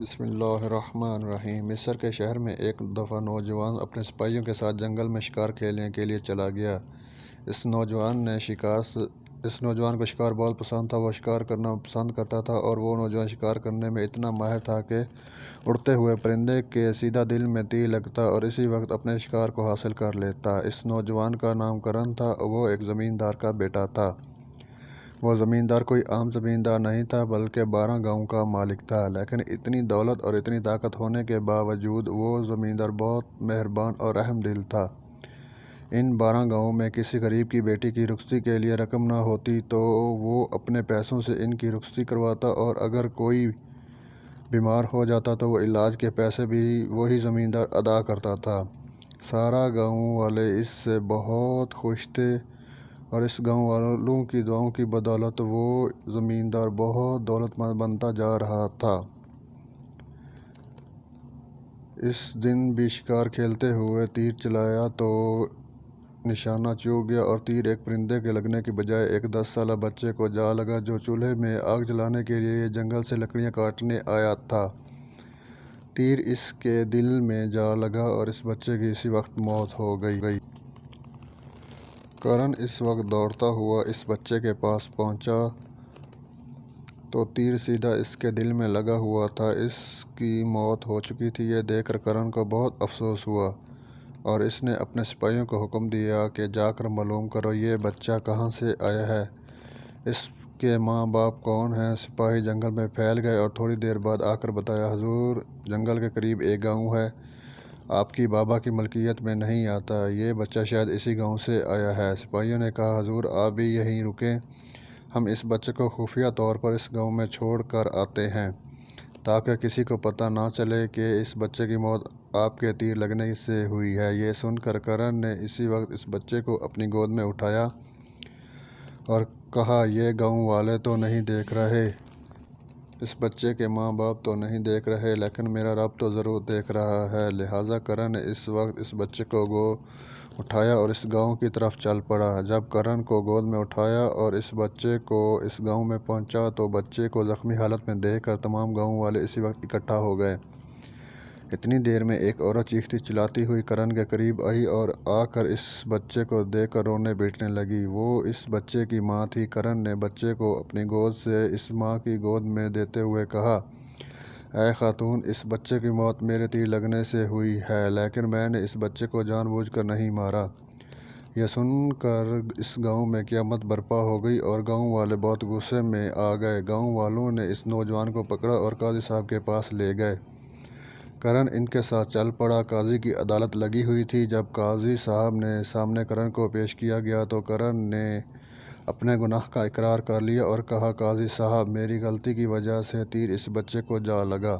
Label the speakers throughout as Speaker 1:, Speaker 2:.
Speaker 1: بسم اللہ الرحمن الرحیم۔ مصر کے شہر میں ایک دفعہ نوجوان اپنے سپاہیوں کے ساتھ جنگل میں شکار کھیلنے کے لیے چلا گیا۔ اس نوجوان کو شکار بہت پسند تھا۔ وہ شکار کرنا پسند کرتا تھا اور وہ نوجوان شکار کرنے میں اتنا ماہر تھا کہ اڑتے ہوئے پرندے کے سیدھا دل میں تیر لگتا اور اسی وقت اپنے شکار کو حاصل کر لیتا۔ اس نوجوان کا نام کرن تھا۔ وہ ایک زمیندار کا بیٹا تھا۔ وہ زمیندار کوئی عام زمیندار نہیں تھا بلکہ 12 گاؤں کا مالک تھا، لیکن اتنی دولت اور اتنی طاقت ہونے کے باوجود وہ زمیندار بہت مہربان اور رحم دل تھا۔ ان 12 گاؤں میں کسی غریب کی بیٹی کی رخصتی کے لیے رقم نہ ہوتی تو وہ اپنے پیسوں سے ان کی رخصتی کرواتا، اور اگر کوئی بیمار ہو جاتا تو وہ علاج کے پیسے بھی وہی زمیندار ادا کرتا تھا۔ سارا گاؤں والے اس سے بہت خوش تھے اور اس گاؤں والوں کی دعاؤں کی بدولت وہ زمیندار بہت دولت مند بنتا جا رہا تھا۔ اس دن بھی شکار کھیلتے ہوئے تیر چلایا تو نشانہ چوک گیا اور تیر ایک پرندے کے لگنے کی بجائے ایک 10 سالہ بچے کو جا لگا جو چولہے میں آگ جلانے کے لیے جنگل سے لکڑیاں کاٹنے آیا تھا۔ تیر اس کے دل میں جا لگا اور اس بچے کی اسی وقت موت ہو گئی۔ کرن اس وقت دوڑتا ہوا اس بچے کے پاس پہنچا تو تیر سیدھا اس کے دل میں لگا ہوا تھا۔ اس کی موت ہو چکی تھی۔ یہ دیکھ کر کرن کو بہت افسوس ہوا اور اس نے اپنے سپاہیوں کو حکم دیا کہ جا کر معلوم کرو یہ بچہ کہاں سے آیا ہے، اس کے ماں باپ کون ہیں۔ سپاہی جنگل میں پھیل گئے اور تھوڑی دیر بعد آ کر بتایا، حضور جنگل کے قریب ایک گاؤں ہے، آپ کی بابا کی ملکیت میں نہیں آتا، یہ بچہ شاید اسی گاؤں سے آیا ہے۔ سپاہیوں نے کہا، حضور آپ بھی یہیں رکیں، ہم اس بچے کو خفیہ طور پر اس گاؤں میں چھوڑ کر آتے ہیں تاکہ کسی کو پتہ نہ چلے کہ اس بچے کی موت آپ کے تیر لگنے سے ہوئی ہے۔ یہ سن کر کرن نے اسی وقت اس بچے کو اپنی گود میں اٹھایا اور کہا، یہ گاؤں والے تو نہیں دیکھ رہے، اس بچے کے ماں باپ تو نہیں دیکھ رہے، لیکن میرا رب تو ضرور دیکھ رہا ہے۔ لہٰذا کرن نے اس وقت اس بچے کو اٹھایا اور اس گاؤں کی طرف چل پڑا۔ جب کرن کو گود میں اٹھایا اور اس بچے کو اس گاؤں میں پہنچا تو بچے کو زخمی حالت میں دیکھ کر تمام گاؤں والے اسی وقت اکٹھا ہو گئے۔ اتنی دیر میں ایک عورت چیختی چلاتی ہوئی کرن کے قریب آئی اور آ کر اس بچے کو دیکھ کر رونے پیٹنے لگی۔ وہ اس بچے کی ماں تھی۔ کرن نے بچے کو اپنی گود سے اس ماں کی گود میں دیتے ہوئے کہا، اے خاتون، اس بچے کی موت میرے تیر لگنے سے ہوئی ہے، لیکن میں نے اس بچے کو جان بوجھ کر نہیں مارا۔ یہ سن کر اس گاؤں میں قیامت برپا ہو گئی اور گاؤں والے بہت غصے میں آ گئے۔ گاؤں والوں نے اس نوجوان کو پکڑا اور قاضی صاحب کے پاس لے گئے۔ کرن ان کے ساتھ چل پڑا۔ قاضی کی عدالت لگی ہوئی تھی۔ جب قاضی صاحب نے سامنے کرن کو پیش کیا گیا تو کرن نے اپنے گناہ کا اقرار کر لیا اور کہا، قاضی صاحب میری غلطی کی وجہ سے تیر اس بچے کو جا لگا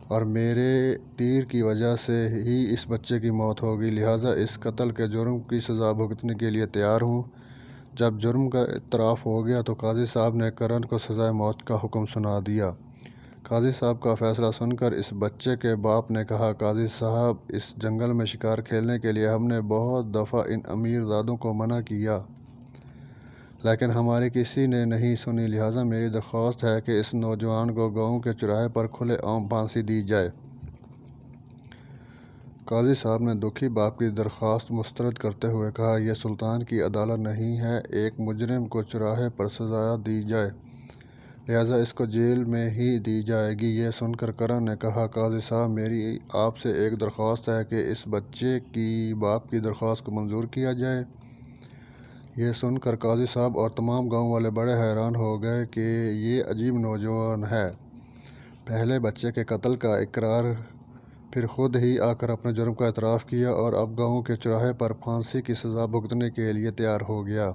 Speaker 1: اور میرے تیر کی وجہ سے ہی اس بچے کی موت ہو گئی، لہٰذا اس قتل کے جرم کی سزا بھگتنے کے لیے تیار ہوں۔ جب جرم کا اعتراف ہو گیا تو قاضی صاحب نے کرن کو سزائے موت کا حکم سنا دیا۔ قاضی صاحب کا فیصلہ سن کر اس بچے کے باپ نے کہا، قاضی صاحب اس جنگل میں شکار کھیلنے کے لیے ہم نے بہت دفعہ ان امیر زادوں کو منع کیا لیکن ہماری کسی نے نہیں سنی، لہٰذا میری درخواست ہے کہ اس نوجوان کو گاؤں کے چوراہے پر کھلے عام پھانسی دی جائے۔ قاضی صاحب نے دکھی باپ کی درخواست مسترد کرتے ہوئے کہا، یہ سلطان کی عدالت نہیں ہے، ایک مجرم کو چوراہے پر سزا دی جائے، لہٰذا اس کو جیل میں ہی دی جائے گی۔ یہ سن کر کرن نے کہا، قاضی صاحب میری آپ سے ایک درخواست ہے کہ اس بچے کی باپ کی درخواست کو منظور کیا جائے۔ یہ سن کر قاضی صاحب اور تمام گاؤں والے بڑے حیران ہو گئے کہ یہ عجیب نوجوان ہے، پہلے بچے کے قتل کا اقرار، پھر خود ہی آ کر اپنے جرم کا اعتراف کیا اور اب گاؤں کے چوراہے پر پھانسی کی سزا بھگتنے کے لیے تیار ہو گیا۔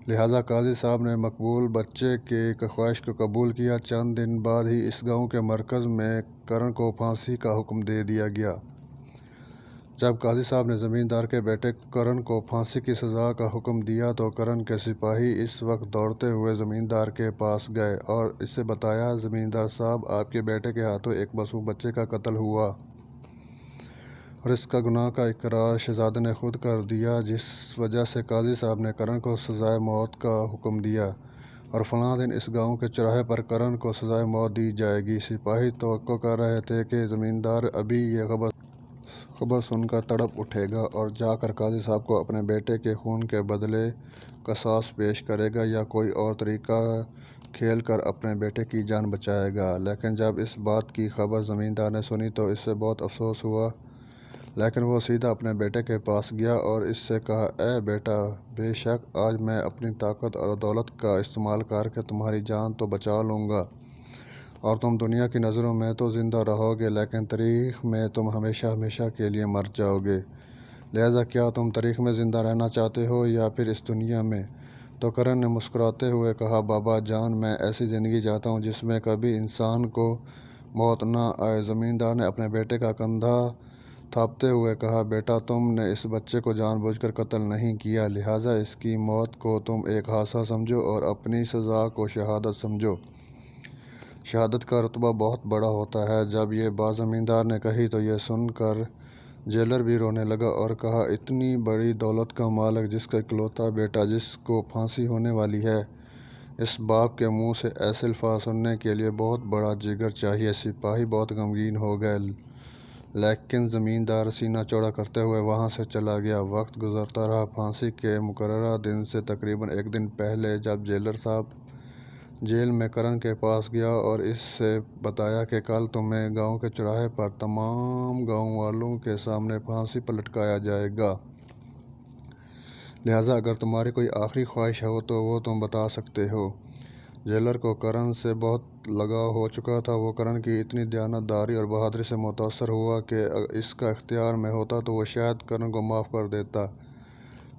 Speaker 1: لہٰذا قاضی صاحب نے مقبول بچے کی خواہش کو قبول کیا۔ چند دن بعد ہی اس گاؤں کے مرکز میں کرن کو پھانسی کا حکم دے دیا گیا۔ جب قاضی صاحب نے زمیندار کے بیٹے کرن کو پھانسی کی سزا کا حکم دیا تو کرن کے سپاہی اس وقت دوڑتے ہوئے زمیندار کے پاس گئے اور اسے بتایا، زمیندار صاحب آپ کے بیٹے کے ہاتھوں ایک معصوم بچے کا قتل ہوا اور اس کا گناہ کا اقرار شہزادے نے خود کر دیا، جس وجہ سے قاضی صاحب نے کرن کو سزائے موت کا حکم دیا۔ اور فلاں دن اس گاؤں کے چوراہے پر کرن کو سزائے موت دی جائے گی۔ سپاہی توقع کر رہے تھے کہ زمیندار ابھی یہ خبر سن کر تڑپ اٹھے گا اور جا کر قاضی صاحب کو اپنے بیٹے کے خون کے بدلے قصاص پیش کرے گا یا کوئی اور طریقہ کھیل کر اپنے بیٹے کی جان بچائے گا۔ لیکن جب اس بات کی خبر زمیندار نے سنی تو اس سے بہت افسوس ہوا، لیکن وہ سیدھا اپنے بیٹے کے پاس گیا اور اس سے کہا، اے بیٹا، بے شک آج میں اپنی طاقت اور دولت کا استعمال کر کے تمہاری جان تو بچا لوں گا اور تم دنیا کی نظروں میں تو زندہ رہو گے، لیکن تاریخ میں تم ہمیشہ ہمیشہ کے لیے مر جاؤ گے۔ لہٰذا کیا تم تاریخ میں زندہ رہنا چاہتے ہو یا پھر اس دنیا میں؟ تو کرن نے مسکراتے ہوئے کہا، بابا جان، میں ایسی زندگی چاہتا ہوں جس میں کبھی انسان کو موت نہ آئے۔ زمیندار نے اپنے بیٹے کا کندھا تھاپتے ہوئے کہا، بیٹا، تم نے اس بچے کو جان بوجھ کر قتل نہیں کیا، لہٰذا اس کی موت کو تم ایک حادثہ سمجھو اور اپنی سزا کو شہادت سمجھو۔ شہادت کا رتبہ بہت بڑا ہوتا ہے۔ جب یہ بات زمیندار نے کہی تو یہ سن کر جیلر بھی رونے لگا اور کہا، اتنی بڑی دولت کا مالک، جس کا اکلوتا بیٹا، جس کو پھانسی ہونے والی ہے، اس باپ کے منہ سے ایسے الفاظ سننے کے لیے بہت بڑا جگر چاہیے۔ سپاہی بہت غمگین ہو گئے، لیکن زمیندار سینہ چوڑا کرتے ہوئے وہاں سے چلا گیا۔ وقت گزرتا رہا۔ پھانسی کے مقررہ دن سے تقریباً ایک دن پہلے جب جیلر صاحب جیل میں کرن کے پاس گیا اور اس سے بتایا کہ کل تمہیں گاؤں کے چوراہے پر تمام گاؤں والوں کے سامنے پھانسی پر لٹکایا جائے گا، لہٰذا اگر تمہاری کوئی آخری خواہش ہو تو وہ تم بتا سکتے ہو۔ جیلر کو کرن سے بہت لگاؤ ہو چکا تھا۔ وہ کرن کی اتنی دیانت داری اور بہادری سے متاثر ہوا کہ اس کا اختیار میں ہوتا تو وہ شاید کرن کو معاف کر دیتا،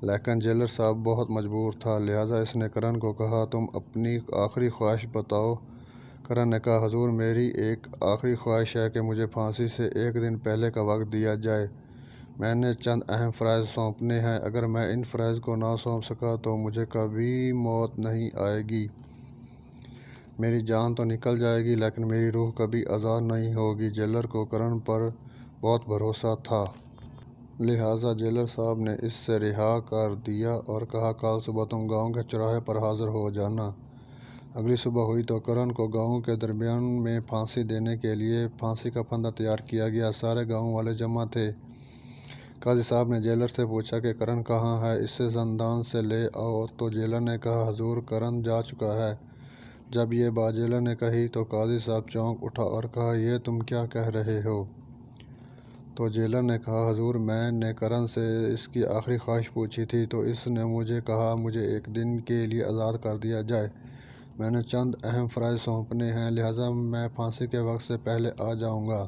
Speaker 1: لیکن جیلر صاحب بہت مجبور تھا، لہٰذا اس نے کرن کو کہا، تم اپنی آخری خواہش بتاؤ۔ کرن نے کہا، حضور، میری ایک آخری خواہش ہے کہ مجھے پھانسی سے ایک دن پہلے کا وقت دیا جائے۔ میں نے چند اہم فرائض سونپنے ہیں، اگر میں ان فرائض کو نہ سونپ سکا تو مجھے کبھی موت نہیں آئے گی۔ میری جان تو نکل جائے گی لیکن میری روح کبھی آزاد نہیں ہوگی۔ جیلر کو کرن پر بہت بھروسہ تھا، لہٰذا جیلر صاحب نے اس سے رہا کر دیا اور کہا، کل صبح تم گاؤں کے چوراہے پر حاضر ہو جانا۔ اگلی صبح ہوئی تو کرن کو گاؤں کے درمیان میں پھانسی دینے کے لیے پھانسی کا پھندا تیار کیا گیا۔ سارے گاؤں والے جمع تھے۔ قاضی صاحب نے جیلر سے پوچھا کہ کرن کہاں ہے، اسے زندان سے لے آؤ۔ تو جیلر نے کہا، حضور، کرن جا چکا ہے۔ جب یہ بات جیلر نے کہی تو قاضی صاحب چونک اٹھا اور کہا، یہ تم کیا کہہ رہے ہو؟ تو جیلر نے کہا، حضور، میں نے کرن سے اس کی آخری خواہش پوچھی تھی تو اس نے مجھے کہا مجھے ایک دن کے لیے آزاد کر دیا جائے۔ میں نے چند اہم فرائض سونپنے ہیں، لہٰذا میں پھانسی کے وقت سے پہلے آ جاؤں گا۔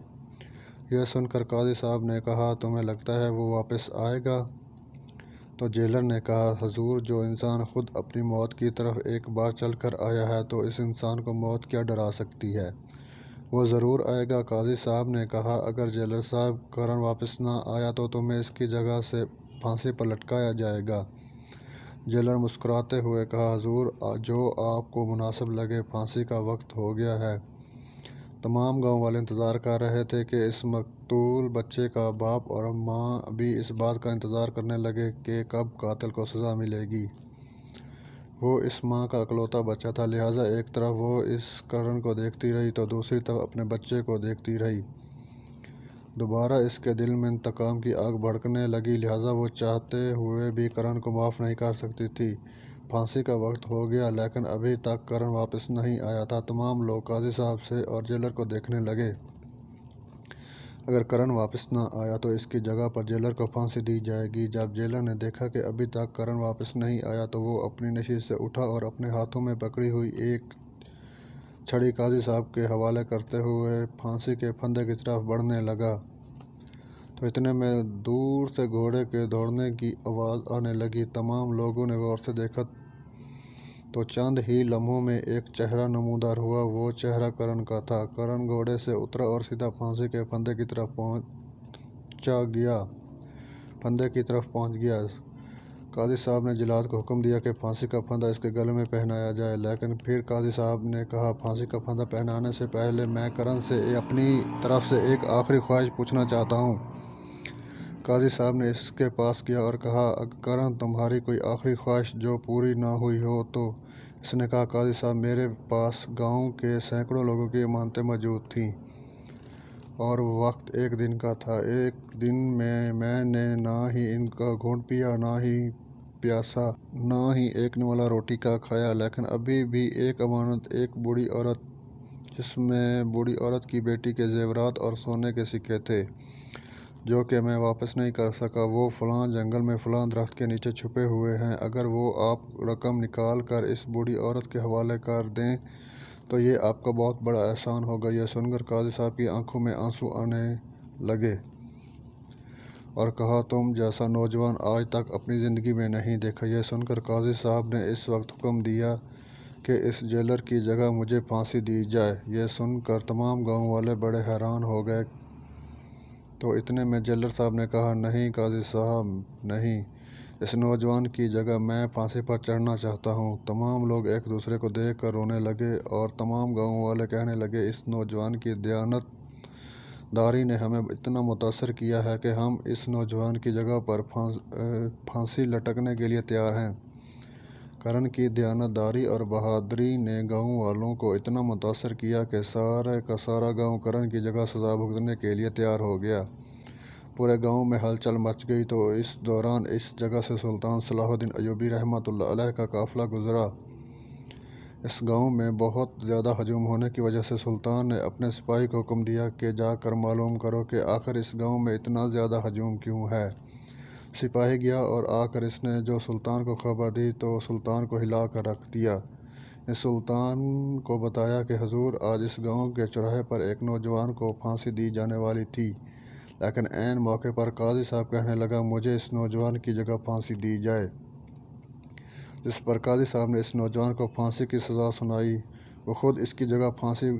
Speaker 1: یہ سن کر قاضی صاحب نے کہا، تمہیں لگتا ہے وہ واپس آئے گا؟ تو جیلر نے کہا، حضور، جو انسان خود اپنی موت کی طرف ایک بار چل کر آیا ہے تو اس انسان کو موت کیا ڈرا سکتی ہے؟ وہ ضرور آئے گا۔ قاضی صاحب نے کہا، اگر جیلر صاحب کرن واپس نہ آیا تو تمہیں اس کی جگہ سے پھانسی پر لٹکایا جائے گا۔ جیلر مسکراتے ہوئے کہا، حضور، جو آپ کو مناسب لگے، پھانسی کا وقت ہو گیا ہے۔ تمام گاؤں والے انتظار کر رہے تھے کہ اس مقتول بچے کا باپ اور ماں بھی اس بات کا انتظار کرنے لگے کہ کب قاتل کو سزا ملے گی۔ وہ اس ماں کا اکلوتا بچہ تھا، لہٰذا ایک طرف وہ اس کرن کو دیکھتی رہی تو دوسری طرف اپنے بچے کو دیکھتی رہی۔ دوبارہ اس کے دل میں انتقام کی آگ بھڑکنے لگی، لہٰذا وہ چاہتے ہوئے بھی کرن کو معاف نہیں کر سکتی تھی۔ پھانسی کا وقت ہو گیا لیکن ابھی تک کرن واپس نہیں آیا تھا۔ تمام لوگ قاضی صاحب سے اور جیلر کو دیکھنے لگے۔ اگر کرن واپس نہ آیا تو اس کی جگہ پر جیلر کو پھانسی دی جائے گی۔ جب جیلر نے دیکھا کہ ابھی تک کرن واپس نہیں آیا تو وہ اپنی نشست سے اٹھا اور اپنے ہاتھوں میں پکڑی ہوئی ایک چھڑی قاضی صاحب کے حوالے کرتے ہوئے پھانسی کے پھندے کی طرف بڑھنے لگا۔ تو اتنے میں دور سے گھوڑے کے دوڑنے کی آواز آنے لگی۔ تمام لوگوں نے غور سے دیکھا تو چند ہی لمحوں میں ایک چہرہ نمودار ہوا۔ وہ چہرہ کرن کا تھا۔ کرن گھوڑے سے اترا اور سیدھا پھانسی کے پھندے کی طرف پہنچ گیا۔ قاضی صاحب نے جلاد کو حکم دیا کہ پھانسی کا پھندا اس کے گلے میں پہنایا جائے، لیکن پھر قاضی صاحب نے کہا، پھانسی کا پھندا پہنانے سے پہلے میں کرن سے اپنی طرف سے ایک آخری خواہش پوچھنا چاہتا ہوں۔ قاضی صاحب نے اس کے پاس کیا اور کہا، کرن تمہاری کوئی آخری خواہش جو پوری نہ ہوئی ہو تو؟ اس نے کہا، قاضی صاحب میرے پاس گاؤں کے سینکڑوں لوگوں کی امانتیں موجود تھیں اور وقت ایک دن کا تھا۔ ایک دن میں نے نہ ہی ان کا گھونٹ پیا، نہ ہی پیاسا، نہ ہی ایک نوالا روٹی کا کھایا، لیکن ابھی بھی ایک امانت، ایک بوڑھی عورت جس میں بوڑھی عورت کی بیٹی کے زیورات اور سونے کے سکے تھے جو کہ میں واپس نہیں کر سکا، وہ فلاں جنگل میں فلاں درخت کے نیچے چھپے ہوئے ہیں، اگر وہ آپ رقم نکال کر اس بوڑھی عورت کے حوالے کر دیں تو یہ آپ کا بہت بڑا احسان ہوگا۔ یہ سن کر قاضی صاحب کی آنکھوں میں آنسو آنے لگے اور کہا، تم جیسا نوجوان آج تک اپنی زندگی میں نہیں دیکھا۔ یہ سن کر قاضی صاحب نے اس وقت حکم دیا کہ اس جیلر کی جگہ مجھے پھانسی دی جائے۔ یہ سن کر تمام گاؤں والے بڑے حیران ہو گئے تو اتنے میں جیلر صاحب نے کہا، نہیں قاضی صاحب نہیں، اس نوجوان کی جگہ میں پھانسی پر چڑھنا چاہتا ہوں۔ تمام لوگ ایک دوسرے کو دیکھ کر رونے لگے اور تمام گاؤں والے کہنے لگے، اس نوجوان کی دیانت داری نے ہمیں اتنا متاثر کیا ہے کہ ہم اس نوجوان کی جگہ پر پھانسی لٹکنے کے لیے تیار ہیں۔ کرن کی دیانت داری اور بہادری نے گاؤں والوں کو اتنا متاثر کیا کہ سارے کا سارا گاؤں کرن کی جگہ سزا بھگتنے کے لیے تیار ہو گیا۔ پورے گاؤں میں ہلچل مچ گئی تو اس دوران اس جگہ سے سلطان صلاح الدین ایوبی رحمۃ اللہ علیہ کا قافلہ گزرا۔ اس گاؤں میں بہت زیادہ ہجوم ہونے کی وجہ سے سلطان نے اپنے سپاہی کو حکم دیا کہ جا کر معلوم کرو کہ آخر اس گاؤں میں اتنا زیادہ ہجوم کیوں ہے۔ سپاہی گیا اور آ کر اس نے جو سلطان کو خبر دی تو سلطان کو ہلا کر رکھ دیا۔ اس سلطان کو بتایا کہ حضور، آج اس گاؤں کے چوراہے پر ایک نوجوان کو پھانسی دی جانے والی تھی، لیکن عین موقع پر قاضی صاحب کہنے لگا، مجھے اس نوجوان کی جگہ پھانسی دی جائے۔ جس پر قاضی صاحب نے اس نوجوان کو پھانسی کی سزا سنائی۔ وہ خود اس کی جگہ پھانسی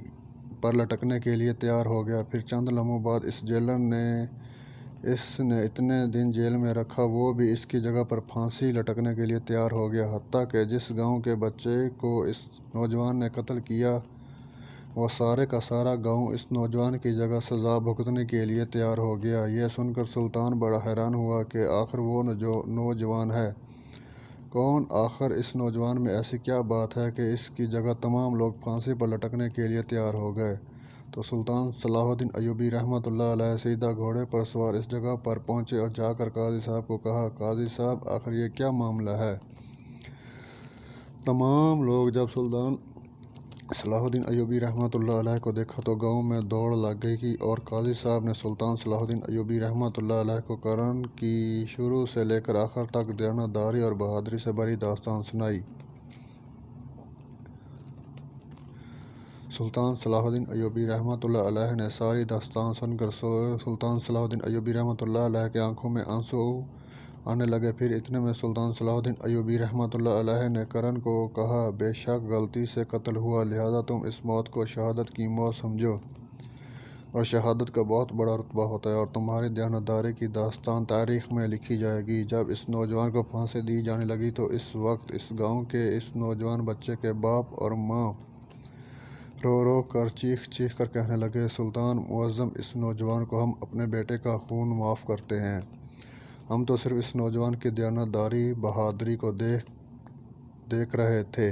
Speaker 1: پر لٹکنے کے لیے تیار ہو گیا۔ پھر چند لمحوں بعد اس جیلر نے اس نے اتنے دن جیل میں رکھا، وہ بھی اس کی جگہ پر پھانسی لٹکنے کے لیے تیار ہو گیا۔ حتیٰ کہ جس گاؤں کے بچے کو اس نوجوان نے قتل کیا، وہ سارے کا سارا گاؤں اس نوجوان کی جگہ سزا بھگتنے کے لیے تیار ہو گیا۔ یہ سن کر سلطان بڑا حیران ہوا کہ آخر وہ نوجوان ہے کون؟ آخر اس نوجوان میں ایسی کیا بات ہے کہ اس کی جگہ تمام لوگ پھانسی پر لٹکنے کے لیے تیار ہو گئے؟ تو سلطان صلاح الدین ایوبی رحمۃ اللہ علیہ سیدھا گھوڑے پر سوار اس جگہ پر پہنچے اور جا کر قاضی صاحب کو کہا، قاضی صاحب آخر یہ کیا معاملہ ہے؟ تمام لوگ جب سلطان صلاح الدین ایوبی رحمۃ اللہ علیہ کو دیکھا تو گاؤں میں دوڑ لگ گئی اور قاضی صاحب نے سلطان صلاح الدین ایوبی رحمۃ اللہ علیہ کو کرن کی شروع سے لے کر آخر تک دیانت داری اور بہادری سے بھری داستان سنائی۔ سلطان صلاح الدین ایوبی رحمۃ اللہ علیہ نے ساری داستان سن کر سلطان صلاح الدین ایوبی رحمۃ اللہ علیہ کی آنکھوں میں آنسو آنے لگے۔ پھر اتنے میں سلطان صلاح الدین ایوبی رحمۃ اللہ علیہ نے کرن کو کہا، بے شک غلطی سے قتل ہوا، لہٰذا تم اس موت کو شہادت کی موت سمجھو، اور شہادت کا بہت بڑا رتبہ ہوتا ہے، اور تمہاری دیانت داری کی داستان تاریخ میں لکھی جائے گی۔ جب اس نوجوان کو پھانسی دی جانے لگی تو اس وقت اس گاؤں کے اس نوجوان بچے کے باپ اور ماں رو رو کر چیخ چیخ کر کہنے لگے، سلطان معظم، اس نوجوان کو ہم اپنے بیٹے کا خون معاف کرتے ہیں۔ ہم تو صرف اس نوجوان کی دیانت داری بہادری کو دیکھ رہے تھے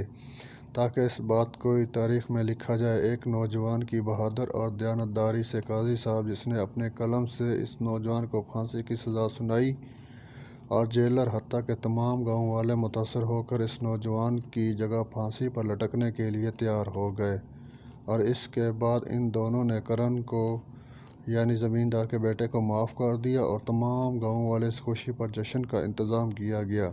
Speaker 1: تاکہ اس بات کو تاریخ میں لکھا جائے، ایک نوجوان کی بہادر اور دیانت داری سے قاضی صاحب جس نے اپنے قلم سے اس نوجوان کو پھانسی کی سزا سنائی، اور جیلر حتیٰ کہ تمام گاؤں والے متاثر ہو کر اس نوجوان کی جگہ پھانسی پر لٹکنے کے لیے تیار ہو گئے، اور اس کے بعد ان دونوں نے کرن کو یعنی زمیندار کے بیٹے کو معاف کر دیا اور تمام گاؤں والے اس خوشی پر جشن کا انتظام کیا گیا۔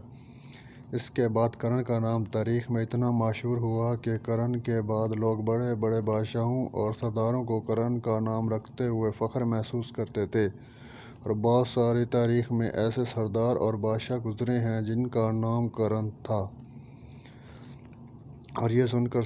Speaker 1: اس کے بعد کرن کا نام تاریخ میں اتنا مشہور ہوا کہ کرن کے بعد لوگ بڑے بڑے بادشاہوں اور سرداروں کو کرن کا نام رکھتے ہوئے فخر محسوس کرتے تھے، اور بہت ساری تاریخ میں ایسے سردار اور بادشاہ گزرے ہیں جن کا نام کرن تھا۔ اور یہ سن کر